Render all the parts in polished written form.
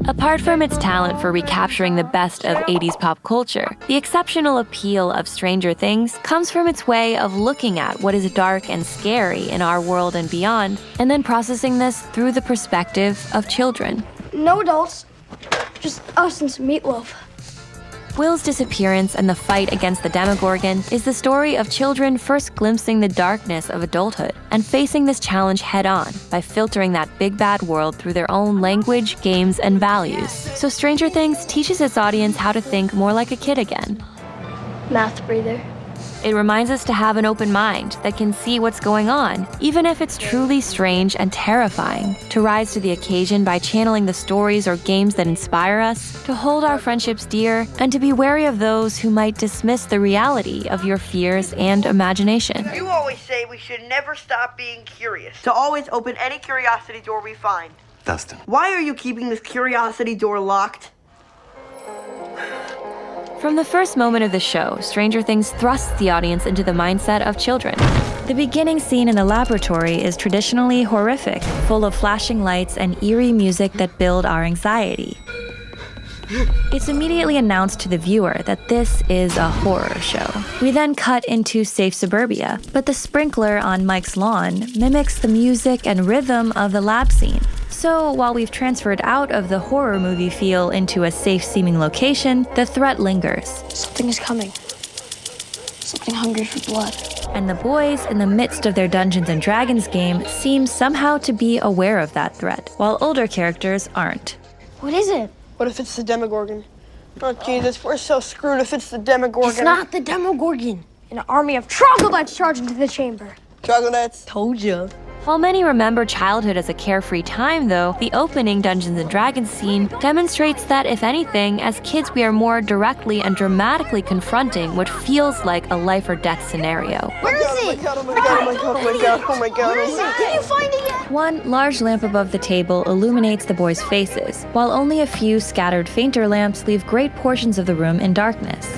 Apart from its talent for recapturing the best of 80s pop culture, the exceptional appeal of Stranger Things comes from its way of looking at what is dark and scary in our world and beyond, and then processing this through the perspective of children. No adults, just us and some meatloaf. Will's disappearance and the fight against the Demogorgon is the story of children first glimpsing the darkness of adulthood and facing this challenge head-on by filtering that big bad world through their own language, games, and values. So Stranger Things teaches its audience how to think more like a kid again. Mouth breather. It reminds us to have an open mind that can see what's going on, even if it's truly strange and terrifying, to rise to the occasion by channeling the stories or games that inspire us, to hold our friendships dear, and to be wary of those who might dismiss the reality of your fears and imagination. You always say we should never stop being curious, to always open any curiosity door we find. Dustin. Why are you keeping this curiosity door locked? From the first moment of the show, Stranger Things thrusts the audience into the mindset of children. The beginning scene in the laboratory is traditionally horrific, full of flashing lights and eerie music that build our anxiety. It's immediately announced to the viewer that this is a horror show. We then cut into safe suburbia, but the sprinkler on Mike's lawn mimics the music and rhythm of the lab scene. So while we've transferred out of the horror movie feel into a safe-seeming location, the threat lingers. Something is coming. Something hungry for blood. And the boys, in the midst of their Dungeons & Dragons game, seem somehow to be aware of that threat, while older characters aren't. What is it? What if it's the Demogorgon? Oh, Jesus, we're so screwed if it's the Demogorgon. It's not the Demogorgon. An army of troglodytes charge into the chamber. Troglodytes? Told you. While many remember childhood as a carefree time, though, the opening Dungeons & Dragons scene demonstrates that, if anything, as kids we are more directly and dramatically confronting what feels like a life-or-death scenario. Where is it? Oh my god, oh my god, oh my god, oh my god. Where is it? Did you find it yet? One large lamp above the table illuminates the boys' faces, while only a few scattered fainter lamps leave great portions of the room in darkness.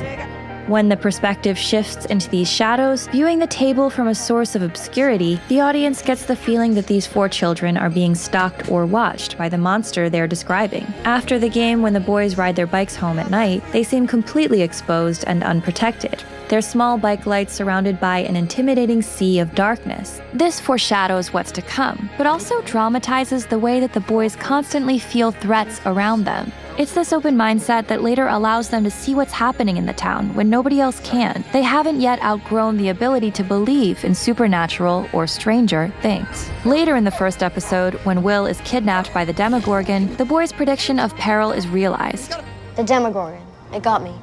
When the perspective shifts into these shadows, viewing the table from a source of obscurity, the audience gets the feeling that these 4 children are being stalked or watched by the monster they're describing. After the game, when the boys ride their bikes home at night, they seem completely exposed and unprotected, their small bike lights surrounded by an intimidating sea of darkness. This foreshadows what's to come, but also dramatizes the way that the boys constantly feel threats around them. It's this open mindset that later allows them to see what's happening in the town when nobody else can. They haven't yet outgrown the ability to believe in supernatural or stranger things. Later in the first episode, when Will is kidnapped by the Demogorgon, the boys' prediction of peril is realized. The Demogorgon. It got me.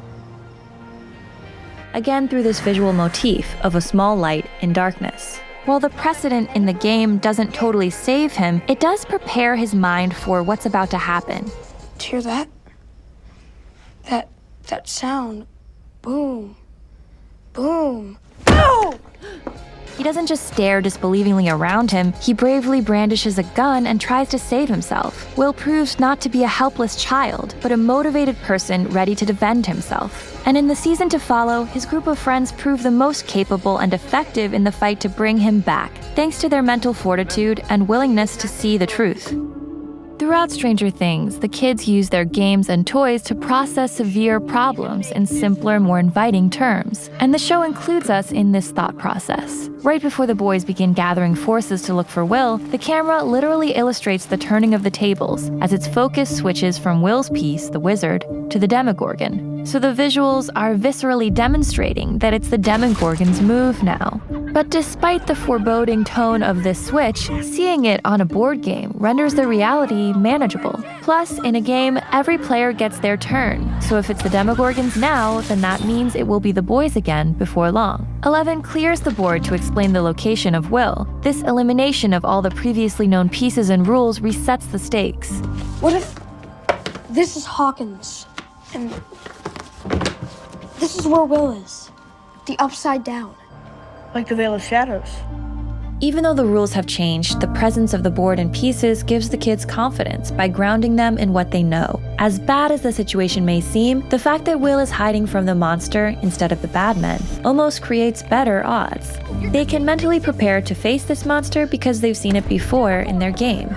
Again through this visual motif of a small light in darkness. While the precedent in the game doesn't totally save him, it does prepare his mind for what's about to happen. Did you hear that? That sound. Boom. Boom. Boom! He doesn't just stare disbelievingly around him, he bravely brandishes a gun and tries to save himself. Will proves not to be a helpless child, but a motivated person ready to defend himself. And in the season to follow, his group of friends prove the most capable and effective in the fight to bring him back, thanks to their mental fortitude and willingness to see the truth. Throughout Stranger Things, the kids use their games and toys to process severe problems in simpler, more inviting terms. And the show includes us in this thought process. Right before the boys begin gathering forces to look for Will, the camera literally illustrates the turning of the tables as its focus switches from Will's piece, the wizard, to the Demogorgon. So the visuals are viscerally demonstrating that it's the Demogorgon's move now. But despite the foreboding tone of this switch, seeing it on a board game renders the reality manageable. Plus, in a game, every player gets their turn, so if it's the Demogorgons now, then that means it will be the boys again before long. 11 clears the board to explain the location of Will. This elimination of all the previously known pieces and rules resets the stakes. What if this is Hawkins, and this is where Will is? The Upside Down. Like the Veil of Shadows. Even though the rules have changed, the presence of the board and pieces gives the kids confidence by grounding them in what they know. As bad as the situation may seem, the fact that Will is hiding from the monster instead of the bad men almost creates better odds. They can mentally prepare to face this monster because they've seen it before in their game.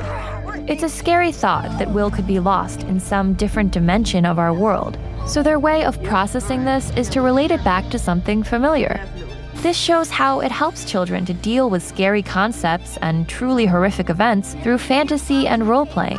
It's a scary thought that Will could be lost in some different dimension of our world. So their way of processing this is to relate it back to something familiar. This shows how it helps children to deal with scary concepts and truly horrific events through fantasy and role-playing.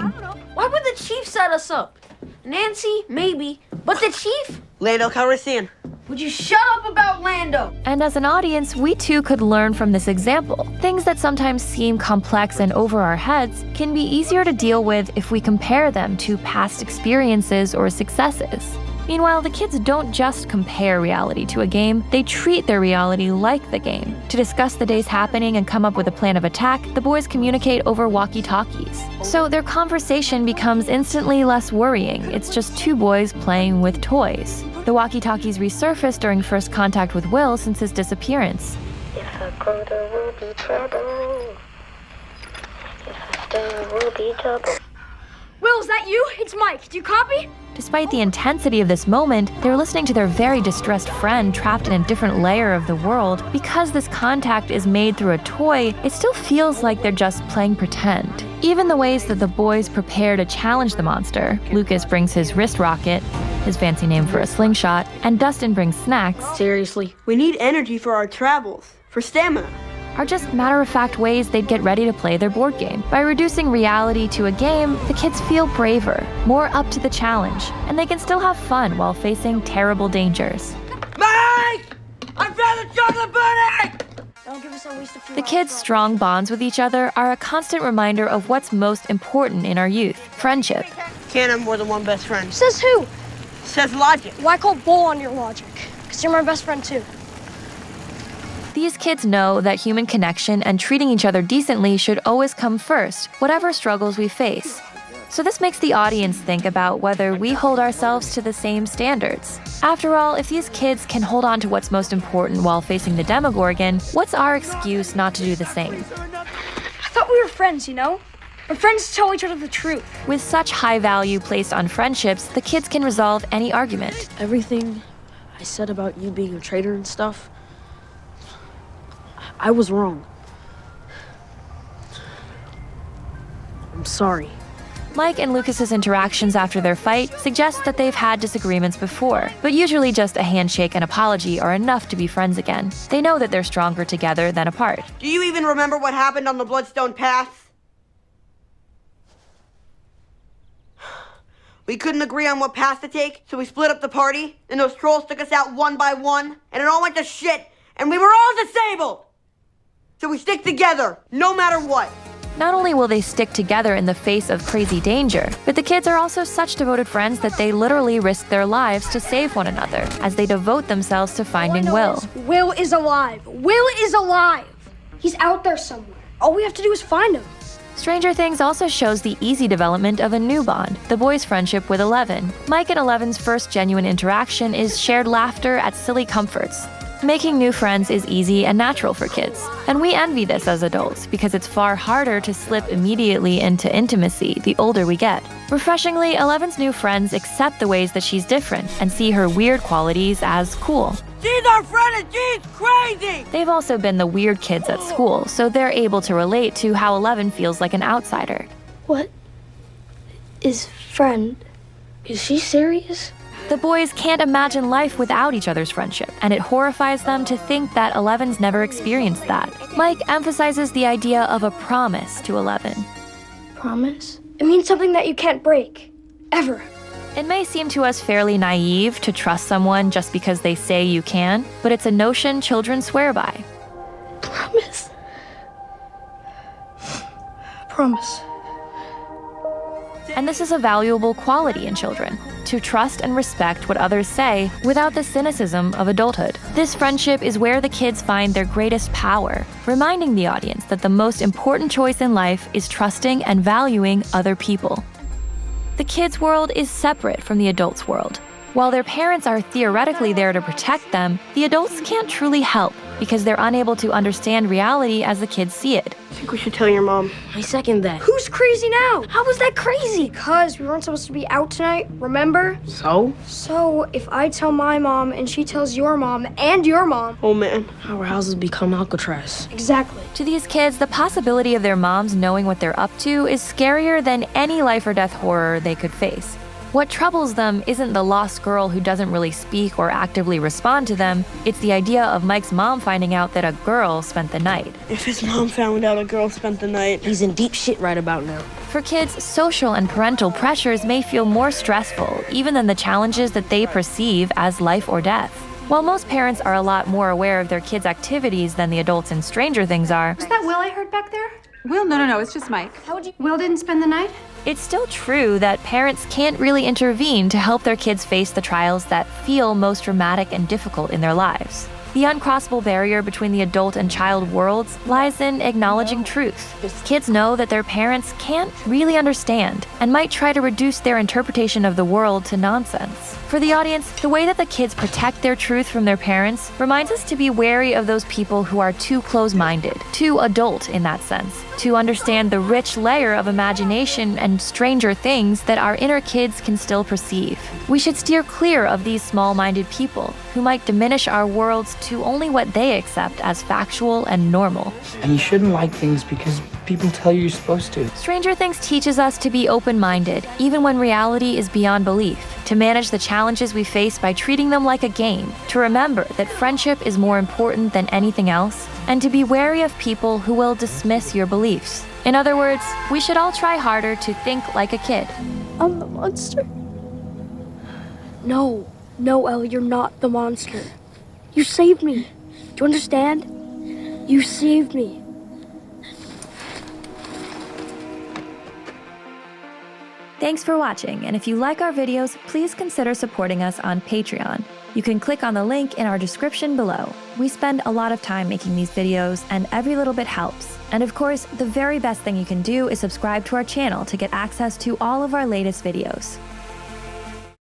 Why would the chief set us up? Nancy, maybe. But the chief? Lando Calrissian. Would you shut up about Lando? And as an audience, we too could learn from this example. Things that sometimes seem complex and over our heads can be easier to deal with if we compare them to past experiences or successes. Meanwhile, the kids don't just compare reality to a game, they treat their reality like the game. To discuss the day's happening and come up with a plan of attack, the boys communicate over walkie-talkies. So their conversation becomes instantly less worrying. It's just two boys playing with toys. The walkie-talkies resurface during first contact with Will since his disappearance. If I go, there will be trouble. If I stay, there will be trouble. Will, is that you? It's Mike. Do you copy? Despite the intensity of this moment, they're listening to their very distressed friend trapped in a different layer of the world. Because this contact is made through a toy, it still feels like they're just playing pretend. Even the ways that the boys prepare to challenge the monster, Lucas brings his wrist rocket, his fancy name for a slingshot, and Dustin brings snacks, Seriously, we need energy for our travels, for stamina. are just matter-of-fact ways they'd get ready to play their board game. By reducing reality to a game, the kids feel braver, more up to the challenge, and they can still have fun while facing terrible dangers. Mike! I found the chocolate pudding! Don't give us a waste of food. The kids' strong bonds with each other are a constant reminder of what's most important in our youth: friendship. Can't have more than one best friend. Says who? Says logic. Why call bull on your logic? Because you're my best friend too. These kids know that human connection and treating each other decently should always come first, whatever struggles we face. So this makes the audience think about whether we hold ourselves to the same standards. After all, if these kids can hold on to what's most important while facing the Demogorgon, what's our excuse not to do the same? I thought we were friends, you know? We're friends to tell each other the truth. With such high value placed on friendships, the kids can resolve any argument. Everything I said about you being a traitor and stuff, I was wrong. I'm sorry. Mike and Lucas's interactions after their fight suggest that they've had disagreements before, but usually just a handshake and apology are enough to be friends again. They know that they're stronger together than apart. Do you even remember what happened on the Bloodstone Pass? We couldn't agree on what path to take, so we split up the party, and those trolls took us out one by one, and it all went to shit, and we were all disabled! So we stick together, no matter what. Not only will they stick together in the face of crazy danger, but the kids are also such devoted friends that they literally risk their lives to save one another, as they devote themselves to finding Will. Will is alive. Will is alive. He's out there somewhere. All we have to do is find him. Stranger Things also shows the easy development of a new bond, the boys' friendship with Eleven. Mike and Eleven's first genuine interaction is shared laughter at silly comforts. Making new friends is easy and natural for kids, and we envy this as adults because it's far harder to slip immediately into intimacy the older we get. Refreshingly, Eleven's new friends accept the ways that she's different and see her weird qualities as cool. She's our friend and she's crazy! They've also been the weird kids at school, so they're able to relate to how Eleven feels like an outsider. What is friend? Is she serious? The boys can't imagine life without each other's friendship, and it horrifies them to think that Eleven's never experienced that. Mike emphasizes the idea of a promise to Eleven. Promise? It means something that you can't break. Ever. It may seem to us fairly naive to trust someone just because they say you can, but it's a notion children swear by. Promise. Promise. And this is a valuable quality in children, to trust and respect what others say without the cynicism of adulthood. This friendship is where the kids find their greatest power, reminding the audience that the most important choice in life is trusting and valuing other people. The kids' world is separate from the adults' world. While their parents are theoretically there to protect them, the adults can't truly help. because they're unable to understand reality as the kids see it. I think we should tell your mom. I second that. Who's crazy now? How was that crazy? Because we weren't supposed to be out tonight, remember? So? So, if I tell my mom and she tells your mom and your mom... Oh, man. Our houses become Alcatraz. Exactly. To these kids, the possibility of their moms knowing what they're up to is scarier than any life or death horror they could face. What troubles them isn't the lost girl who doesn't really speak or actively respond to them, it's the idea of Mike's mom finding out that a girl spent the night. If his mom found out a girl spent the night... He's in deep shit right about now. For kids, social and parental pressures may feel more stressful even than the challenges that they perceive as life or death. While most parents are a lot more aware of their kids' activities than the adults in Stranger Things are, Is that Will I heard back there? Will, no, it's just Mike. How would you... Will didn't spend the night? it's still true that parents can't really intervene to help their kids face the trials that feel most dramatic and difficult in their lives. The uncrossable barrier between the adult and child worlds lies in acknowledging truth. Kids know that their parents can't really understand and might try to reduce their interpretation of the world to nonsense. For the audience, the way that the kids protect their truth from their parents reminds us to be wary of those people who are too close-minded, too adult in that sense, to understand the rich layer of imagination and stranger things that our inner kids can still perceive. We should steer clear of these small-minded people who might diminish our worlds to only what they accept as factual and normal. And you shouldn't like things because people tell you you're supposed to. Stranger Things teaches us to be open-minded, even when reality is beyond belief, to manage the challenges we face by treating them like a game, to remember that friendship is more important than anything else, and to be wary of people who will dismiss your beliefs. In other words, we should all try harder to think like a kid. I'm the monster. No, Elle, you're not the monster. You saved me. Do you understand? You saved me. Thanks for watching, and if you like our videos, please consider supporting us on Patreon. You can click on the link in our description below. We spend a lot of time making these videos, and every little bit helps. And of course, the very best thing you can do is subscribe to our channel to get access to all of our latest videos.